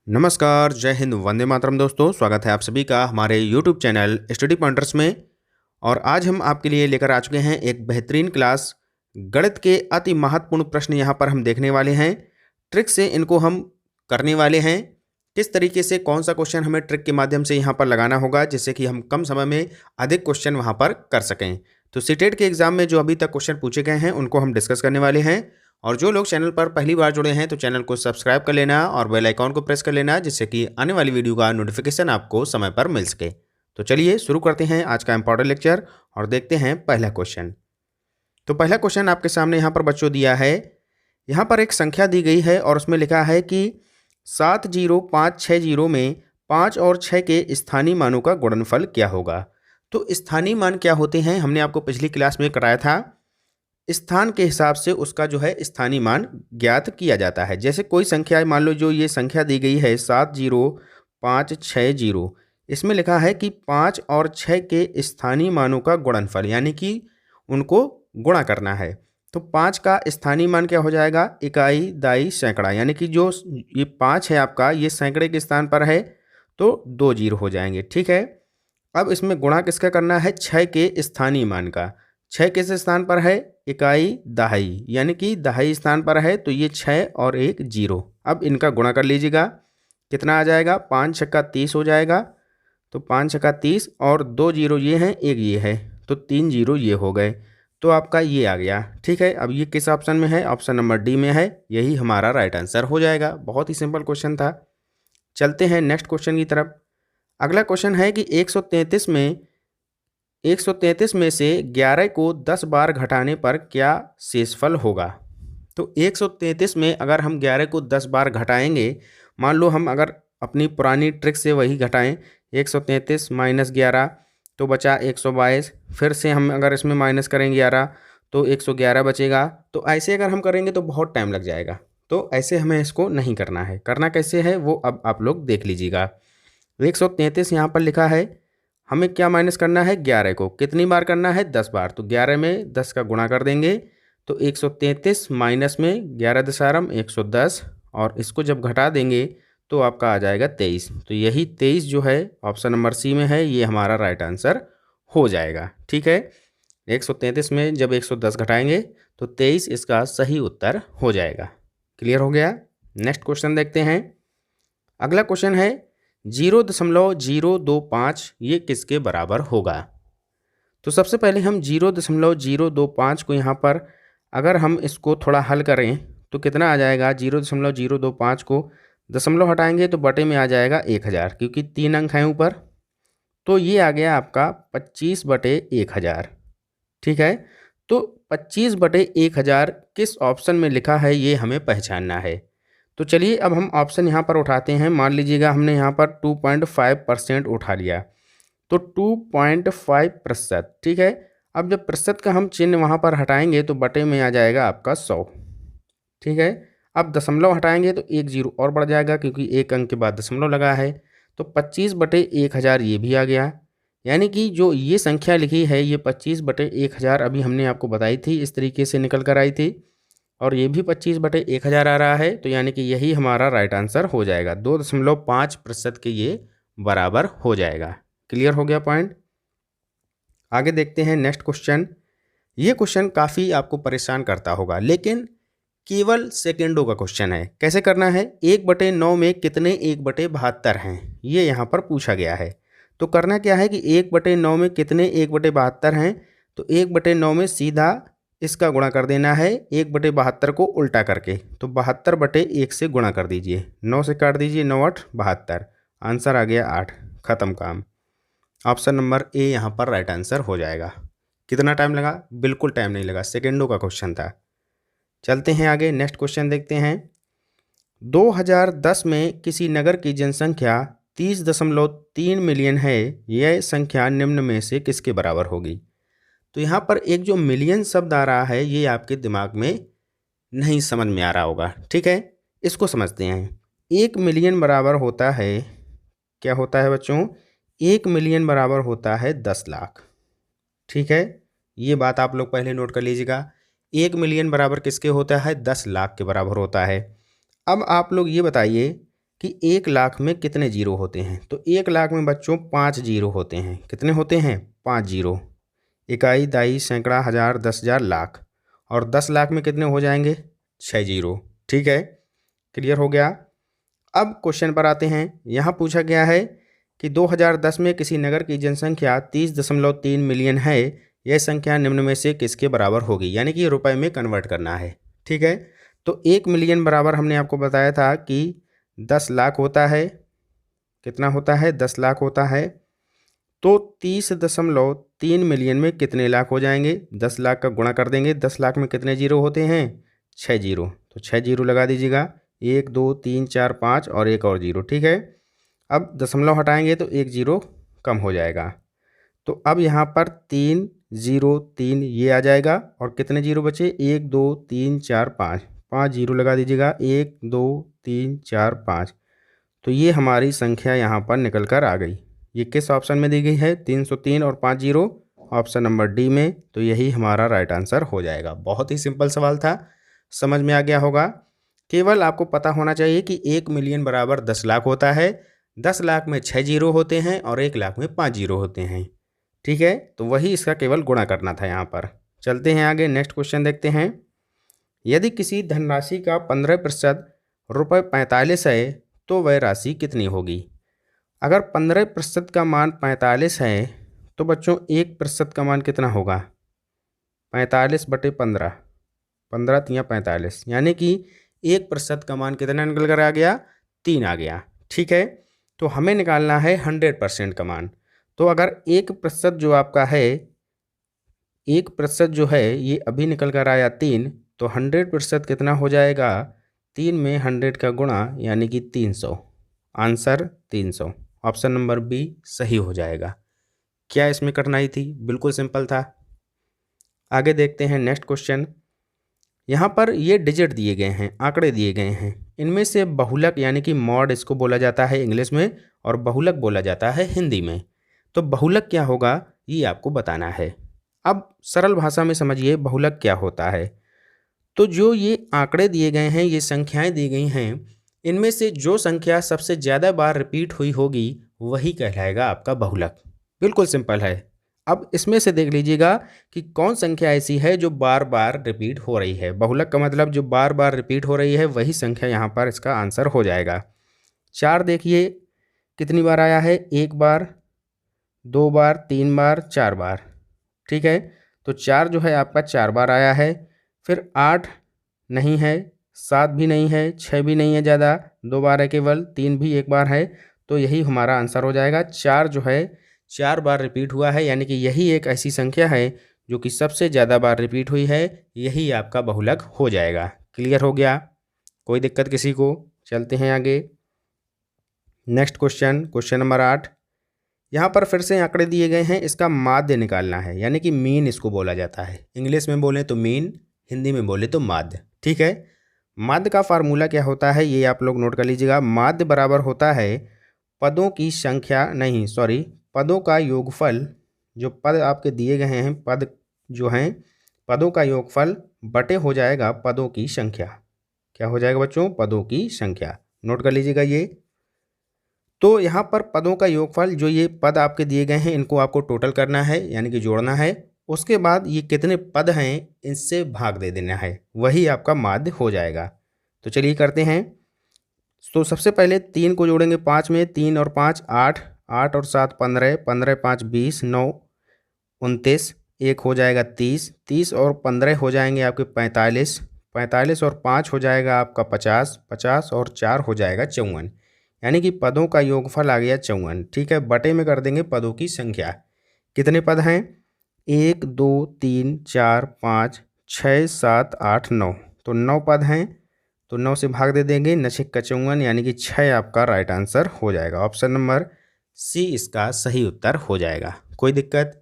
नमस्कार, जय हिंद, वंदे मातरम दोस्तों। स्वागत है आप सभी का हमारे यूट्यूब चैनल स्टडी पॉइंटर्स में। और आज हम आपके लिए लेकर आ चुके हैं एक बेहतरीन क्लास। गणित के अति महत्वपूर्ण प्रश्न यहाँ पर हम देखने वाले हैं। ट्रिक से इनको हम करने वाले हैं। किस तरीके से कौन सा क्वेश्चन हमें ट्रिक के माध्यम से यहाँ पर लगाना होगा जिससे कि हम कम समय में अधिक क्वेश्चन वहाँ पर कर सकें। तो सीटेट के एग्जाम में जो अभी तक क्वेश्चन पूछे गए हैं उनको हम डिस्कस करने वाले हैं। और जो लोग चैनल पर पहली बार जुड़े हैं तो चैनल को सब्सक्राइब कर लेना और बेल आइकॉन को प्रेस कर लेना जिससे कि आने वाली वीडियो का नोटिफिकेशन आपको समय पर मिल सके। तो चलिए शुरू करते हैं आज का इंपॉर्टेंट लेक्चर और देखते हैं पहला क्वेश्चन। तो पहला क्वेश्चन आपके सामने यहाँ पर बच्चों दिया है। यहाँ पर एक संख्या दी गई है और उसमें लिखा है कि 70560 में 5 और 6 के स्थानीय मानों का गुणनफल क्या होगा। तो स्थानीय मान क्या होते हैं हमने आपको पिछली क्लास में कराया था। स्थान के हिसाब से उसका जो है स्थानीय मान ज्ञात किया जाता है। जैसे कोई संख्या मान लो, जो ये संख्या दी गई है 70560, इसमें लिखा है कि 5 और 6 के स्थानीय मानों का गुणनफल, यानी कि उनको गुणा करना है। तो 5 का स्थानीय मान क्या हो जाएगा, इकाई दाई सैकड़ा, यानी कि जो ये 5 है आपका, ये सैकड़े के स्थान पर है तो 2 जीरो हो जाएंगे। ठीक है, अब इसमें गुणा किसका करना है, 6 के स्थानीय मान का। 6 किस स्थान पर है, इकाई दहाई, यानी कि दहाई स्थान पर है तो ये 6 और 1 जीरो। अब इनका गुणा कर लीजिएगा, कितना आ जाएगा, 5 छक्का 30 हो जाएगा। तो 5 छक्का 30 और 2 जीरो ये हैं, 1 ये है, तो 3 जीरो ये हो गए। तो आपका ये आ गया। ठीक है, अब ये किस ऑप्शन में है, ऑप्शन नंबर डी में है। यही हमारा राइट आंसर हो जाएगा। बहुत ही सिंपल क्वेश्चन था। चलते हैं नेक्स्ट क्वेश्चन की तरफ। अगला क्वेश्चन है कि 133 में से 11 को 10 बार घटाने पर क्या शेषफल होगा। तो 133 में अगर हम 11 को 10 बार घटाएंगे, मान लो हम अगर अपनी पुरानी ट्रिक से वही घटाएं, 133 माइनस 11 तो बचा 122, फिर से हम अगर इसमें माइनस करेंगे 11 तो 111 बचेगा। तो ऐसे अगर हम करेंगे तो बहुत टाइम लग जाएगा। तो ऐसे हमें इसको नहीं करना है। करना कैसे है वो अब आप लोग देख लीजिएगा। 133 यहाँ पर लिखा है, हमें क्या माइनस करना है, 11 को कितनी बार करना है, 10 बार। तो 11 में 10 का गुणा कर देंगे तो 133 माइनस में 11 दशारम 110, और इसको जब घटा देंगे तो आपका आ जाएगा 23। तो यही 23 जो है ऑप्शन नंबर सी में है, ये हमारा राइट आंसर हो जाएगा। ठीक है, 133 में जब 110 घटाएंगे तो 23 इसका सही उत्तर हो जाएगा। क्लियर हो गया। नेक्स्ट क्वेश्चन देखते हैं। अगला क्वेश्चन है 0.025 ये किसके बराबर होगा। तो सबसे पहले हम 0.025 को यहाँ पर अगर हम इसको थोड़ा हल करें तो कितना आ जाएगा, 0.025 को दशमलव हटाएंगे तो बटे में आ जाएगा 1000, क्योंकि 3 अंक हैं ऊपर। तो ये आ गया आपका 25/1000। ठीक है, तो 25/1000 किस ऑप्शन में लिखा है ये हमें पहचानना है। तो चलिए अब हम ऑप्शन यहाँ पर उठाते हैं। मान लीजिएगा हमने यहाँ पर 2.5% उठा लिया, तो 2.5%। ठीक है, अब जब प्रतिशत का हम चिन्ह वहाँ पर हटाएंगे तो बटे में आ जाएगा आपका 100। ठीक है, अब दशमलव हटाएंगे तो 1 जीरो और बढ़ जाएगा क्योंकि 1 अंक के बाद दशमलव लगा है। तो 25/1000 ये भी आ गया, यानी कि जो ये संख्या लिखी है ये 25/1000 अभी हमने आपको बताई थी, इस तरीके से निकल कर आई थी, और ये भी 25/1000 आ रहा है। तो यानी कि यही हमारा राइट आंसर हो जाएगा। 2.5% के ये बराबर हो जाएगा। क्लियर हो गया पॉइंट। आगे देखते हैं नेक्स्ट क्वेश्चन। ये क्वेश्चन काफ़ी आपको परेशान करता होगा, लेकिन केवल सेकेंडों का क्वेश्चन है। कैसे करना है, 1/9 में कितने 1/72 हैं, ये यहाँ पर पूछा गया है। तो करना क्या है कि 1/9 में कितने 1/72 हैं, तो 1/9 में सीधा इसका गुणा कर देना है 1/72 को उल्टा करके। तो 72/1 से गुणा कर दीजिए, 9 से काट दीजिए, 9 8 72, आंसर आ गया 8। ख़त्म काम। ऑप्शन नंबर ए यहाँ पर राइट आंसर हो जाएगा। कितना टाइम लगा, बिल्कुल टाइम नहीं लगा, सेकेंडों का क्वेश्चन था। चलते हैं आगे, नेक्स्ट क्वेश्चन देखते हैं। 2010 में किसी नगर की जनसंख्या 30.3 मिलियन है, यह संख्या निम्न में से किसके बराबर होगी। तो यहाँ पर एक जो मिलियन शब्द आ रहा है ये आपके दिमाग में नहीं समझ में आ रहा होगा। ठीक है, इसको समझते हैं। 1 मिलियन बराबर होता है, क्या होता है बच्चों, 1 मिलियन बराबर होता है 10 लाख। ठीक है, ये बात आप लोग पहले नोट कर लीजिएगा। 1 मिलियन बराबर किसके होता है, 10 लाख के बराबर होता है। अब आप लोग ये बताइए कि 1 लाख में कितने जीरो होते हैं। तो 1 लाख में बच्चों 5 जीरो होते हैं। कितने होते हैं? 5 जीरो। इकाई, दहाई, सैकड़ा, हज़ार, 10,000, लाख। और 10 लाख में कितने हो जाएंगे? 6 जीरो। ठीक है, क्लियर हो गया। अब क्वेश्चन पर आते हैं। यहाँ पूछा गया है कि 2010 में किसी नगर की जनसंख्या 30.3 मिलियन है। यह संख्या निम्न में से किसके बराबर होगी? यानी कि रुपए में कन्वर्ट करना है। ठीक है, तो 1 मिलियन बराबर हमने आपको बताया था कि 10 लाख होता है। कितना होता है? 10 लाख होता है। तो 30.3 मिलियन में कितने लाख हो जाएंगे? 10 लाख का गुणा कर देंगे। 10 लाख में कितने जीरो होते हैं? 6 जीरो। तो 6 जीरो लगा दीजिएगा। 1 2 3 4 5 और एक और जीरो। ठीक है, अब दशमलव हटाएंगे तो एक जीरो कम हो जाएगा। तो अब यहाँ पर 3 0 3 ये आ जाएगा और कितने जीरो बचे? 1 2 3 4 5। 5 जीरो लगा दीजिएगा। 1 2 3 4 5। तो ये हमारी संख्या यहाँ पर निकल कर आ गई। ये किस ऑप्शन में दी गई है? 303 और 5 जीरो, ऑप्शन नंबर डी में। तो यही हमारा राइट आंसर हो जाएगा। बहुत ही सिंपल सवाल था, समझ में आ गया होगा। केवल आपको पता होना चाहिए कि 1 मिलियन बराबर 10 लाख होता है। 10 लाख में 6 जीरो होते हैं और 1 लाख में 5 जीरो होते हैं। ठीक है, तो वही इसका केवल गुणा करना था यहाँ पर। चलते हैं आगे, नेक्स्ट क्वेश्चन देखते हैं। यदि किसी धनराशि का 15% रुपये 45 है तो वह राशि कितनी होगी? अगर 15% का मान 45 है तो बच्चों 1% का मान कितना होगा? 45/15, 15 तियाँ 45, यानी कि 1% का मान कितना निकल कर आ गया? 3 आ गया। ठीक है, तो हमें निकालना है 100% का मान। तो अगर 1% जो आपका है, 1% जो है ये अभी निकल कर आया 3, तो 100% कितना हो जाएगा? 3 में 100 का गुणा यानी कि 300। आंसर 300। ऑप्शन नंबर बी सही हो जाएगा। क्या इसमें कठिनाई थी? बिल्कुल सिंपल था। आगे देखते हैं नेक्स्ट क्वेश्चन। यहाँ पर ये डिजिट दिए गए हैं, आंकड़े दिए गए हैं। इनमें से बहुलक यानी कि मॉड इसको बोला जाता है इंग्लिश में और बहुलक बोला जाता है हिंदी में। तो बहुलक क्या होगा ये आपको बताना है। अब सरल भाषा में समझिए बहुलक क्या होता है। तो जो ये आंकड़े दिए गए हैं, ये संख्याएं दी गई हैं, इनमें से जो संख्या सबसे ज़्यादा बार रिपीट हुई होगी वही कहलाएगा आपका बहुलक। बिल्कुल सिंपल है। अब इसमें से देख लीजिएगा कि कौन संख्या ऐसी है जो बार बार रिपीट हो रही है। बहुलक का मतलब जो बार बार रिपीट हो रही है वही संख्या यहाँ पर इसका आंसर हो जाएगा। 4 देखिए कितनी बार आया है? 1 बार, 2 बार, 3 बार, 4 बार। ठीक है, तो 4 जो है आपका 4 बार आया है। फिर 8 नहीं है, 7 भी नहीं है, 6 भी नहीं है ज़्यादा, 2 बार है केवल, 3 भी 1 बार है। तो यही हमारा आंसर हो जाएगा। 4 जो है 4 बार रिपीट हुआ है, यानी कि यही एक ऐसी संख्या है जो कि सबसे ज़्यादा बार रिपीट हुई है। यही आपका बहुलक हो जाएगा। क्लियर हो गया? कोई दिक्कत किसी को? चलते हैं आगे, नेक्स्ट क्वेश्चन, क्वेश्चन नंबर 8। यहाँ पर फिर से आंकड़े दिए गए हैं, इसका माध्य निकालना है, यानी कि मीन इसको बोला जाता है। इंग्लिश में बोले तो मीन, हिंदी में बोले तो माध्य। ठीक है, माध्य का फार्मूला क्या होता है ये आप लोग नोट कर लीजिएगा। माध्य बराबर होता है पदों की संख्या, नहीं सॉरी, पदों का योगफल। जो पद आपके दिए गए हैं, पद जो हैं, पदों का योगफल बटे हो जाएगा पदों की संख्या। क्या हो जाएगा बच्चों? पदों की संख्या। नोट कर लीजिएगा ये। तो यहाँ पर पदों का योगफल, जो ये पद आपके दिए गए हैं इनको आपको टोटल करना है, यानी कि जोड़ना है। उसके बाद ये कितने पद हैं इनसे भाग दे देना है, वही आपका माध्य हो जाएगा। तो चलिए करते हैं। तो सबसे पहले 3 को जोड़ेंगे 5 में, 3 और 5 8, 8 और 7 15, 15 5 20, 9 29, 1 हो जाएगा 30, 30 और 15 हो जाएंगे आपके 45, 45 और 5 हो जाएगा आपका 50, 50 और 4 हो जाएगा 54, यानी कि पदों का योगफल आ गया 54। ठीक है, बटे में कर देंगे पदों की संख्या। कितने पद हैं? 1 2 3 4 5 6 7 8 9, तो 9 पद हैं। तो 9 से भाग दे देंगे, 9 6 54, यानी कि 6 आपका राइट आंसर हो जाएगा। ऑप्शन नंबर सी इसका सही उत्तर हो जाएगा। कोई दिक्कत?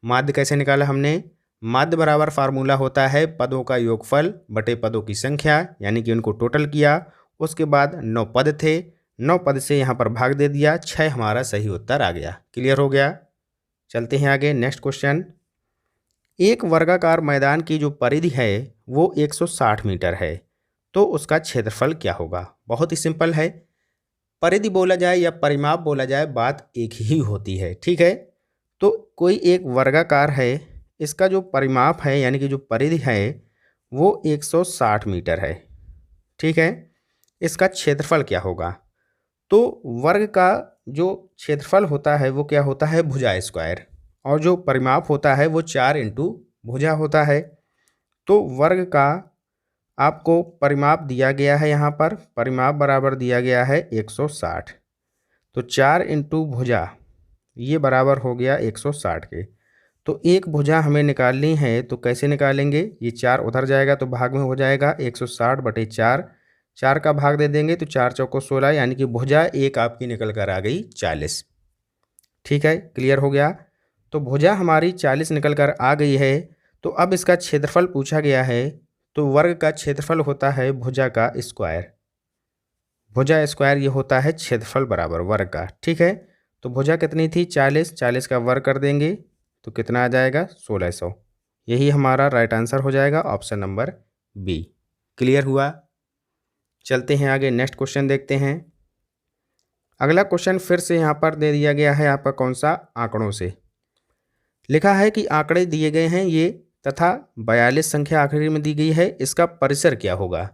माध्य कैसे निकाला हमने? माध्य बराबर फार्मूला होता है पदों का योगफल बटे पदों की संख्या, यानी कि उनको टोटल किया। उसके बाद 9 पद थे, 9 पद से यहाँ पर भाग दे दिया, 6 हमारा सही उत्तर आ गया। क्लियर हो गया? चलते हैं आगे, नेक्स्ट क्वेश्चन। एक वर्गाकार मैदान की जो परिधि है वो 160 मीटर है, तो उसका क्षेत्रफल क्या होगा? बहुत ही सिंपल है। परिधि बोला जाए या परिमाप बोला जाए, बात एक ही होती है, ठीक है। तो कोई एक वर्गाकार है, इसका जो परिमाप है यानी कि जो परिधि है वो 160 मीटर है, ठीक है। इसका क्षेत्रफल क्या होगा? तो वर्ग का जो क्षेत्रफल होता है वो क्या होता है? भुजा स्क्वायर, और जो परिमाप होता है वो 4 इंटू भुजा होता है। तो वर्ग का आपको परिमाप दिया गया है, यहाँ पर परिमाप बराबर दिया गया है 160, तो 4 इंटू भुजा ये बराबर हो गया 160 के। तो एक भुजा हमें निकालनी है, तो कैसे निकालेंगे? ये 4 उधर जाएगा तो भाग में हो जाएगा 160/4, 4 का भाग दे देंगे तो 4 चौको 16, यानी कि भुजा एक आपकी निकल कर आ गई 40, ठीक है। क्लियर हो गया? तो भुजा हमारी 40 निकल कर आ गई है। तो अब इसका क्षेत्रफल पूछा गया है, तो वर्ग का क्षेत्रफल होता है भुजा का स्क्वायर, भुजा स्क्वायर ये होता है क्षेत्रफल बराबर वर्ग का, ठीक है। तो भुजा कितनी थी? 40, 40 का वर्ग कर देंगे तो कितना आ जाएगा? 1600। यही हमारा राइट आंसर हो जाएगा, ऑप्शन नंबर बी। क्लियर हुआ? चलते हैं आगे, नेक्स्ट क्वेश्चन देखते हैं। अगला क्वेश्चन फिर से यहाँ पर दे दिया गया है आपका कौन सा? आंकड़ों से। लिखा है कि आंकड़े दिए गए हैं ये, तथा 42 संख्या आखिरी में दी गई है, इसका परिसर क्या होगा?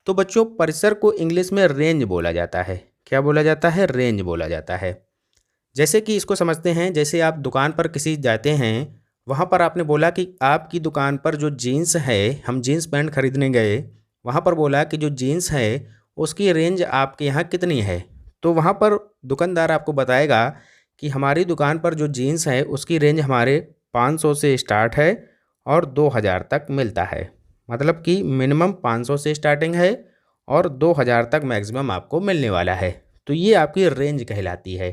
तो बच्चों परिसर को इंग्लिश में रेंज बोला जाता है। क्या बोला जाता है? रेंज बोला जाता है। जैसे कि इसको समझते हैं, जैसे आप दुकान पर किसी जाते हैं, वहाँ पर आपने बोला कि आपकी दुकान पर जो जीन्स है, हम जीन्स पैंट खरीदने गए, वहाँ पर बोला कि जो जीन्स है उसकी रेंज आपके यहाँ कितनी है। तो वहाँ पर दुकानदार आपको बताएगा कि हमारी दुकान पर जो जीन्स है उसकी रेंज हमारे 500 से स्टार्ट है और 2000 तक मिलता है। मतलब कि मिनिमम 500 से स्टार्टिंग है और 2000 तक मैक्सिमम आपको मिलने वाला है। तो ये आपकी रेंज कहलाती है।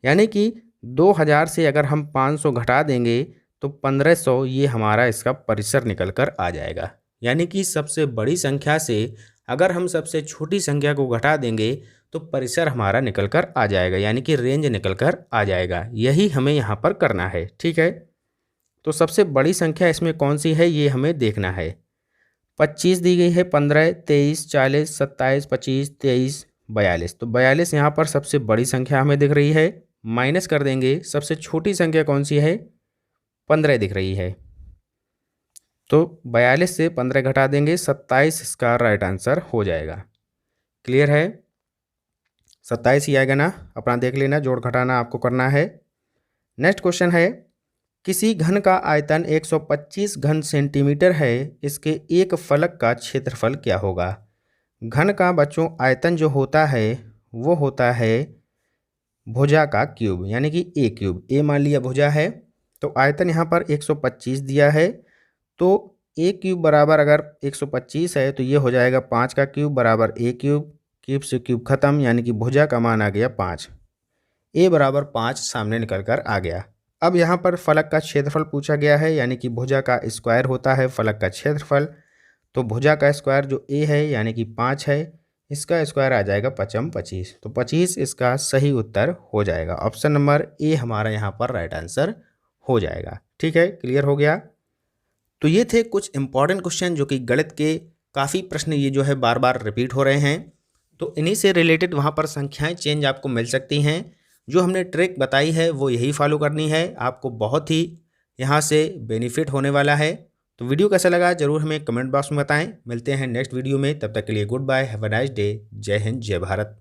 यानी कि 2000 से अगर हम 500 घटा देंगे तो 1500, ये हमारा इसका परिसर निकल कर आ जाएगा। यानी कि सबसे बड़ी संख्या से अगर हम सबसे छोटी संख्या को घटा देंगे तो परिसर हमारा निकल कर आ जाएगा, यानी कि रेंज निकल कर आ जाएगा। यही हमें यहाँ पर करना है, ठीक है। तो सबसे बड़ी संख्या इसमें कौन सी है ये हमें देखना है। 25 दी गई है, 15, 23, 40, 27, 25, 23, 42। तो 42 यहाँ पर सबसे बड़ी संख्या हमें दिख रही है। माइनस कर देंगे, सबसे छोटी संख्या कौन सी है? 15 दिख रही है। तो 42 से 15 घटा देंगे, 27 इसका राइट आंसर हो जाएगा। क्लियर है? 27 ही आएगा ना, अपना देख लेना, जोड़ घटाना आपको करना है। नेक्स्ट क्वेश्चन है, किसी घन का आयतन 125 घन सेंटीमीटर है, इसके एक फलक का क्षेत्रफल क्या होगा? घन का बच्चों आयतन जो होता है वो होता है भुजा का क्यूब, यानी कि ए क्यूब। ए मान लिया भुजा है, तो आयतन यहाँ पर 125 दिया है, तो ए क्यूब बराबर अगर 125 है तो ये हो जाएगा 5 का क्यूब बराबर ए क्यूब, क्यूब से क्यूब खत्म, यानी कि भुजा का मान आ गया 5। ए बराबर 5 सामने निकल कर आ गया। अब यहाँ पर फलक का क्षेत्रफल पूछा गया है, यानी कि भुजा का स्क्वायर होता है फलक का क्षेत्रफल। तो भुजा का स्क्वायर जो ए है यानी कि 5 है, इसका स्क्वायर आ जाएगा 5 25। तो 25 इसका सही उत्तर हो जाएगा। ऑप्शन नंबर ए हमारा यहाँ पर राइट आंसर हो जाएगा। ठीक है, क्लियर हो गया। तो ये थे कुछ इंपॉर्टेंट क्वेश्चन जो कि गणित के काफ़ी प्रश्न ये जो है बार बार रिपीट हो रहे हैं। तो इन्हीं से रिलेटेड वहाँ पर संख्याएं चेंज आपको मिल सकती हैं। जो हमने ट्रिक बताई है वो यही फॉलो करनी है, आपको बहुत ही यहाँ से बेनिफिट होने वाला है। तो वीडियो कैसा लगा ज़रूर हमें कमेंट बॉक्स में बताएं। मिलते हैं नेक्स्ट वीडियो में, तब तक के लिए good bye, have a nice day. जय हिंद, जय भारत।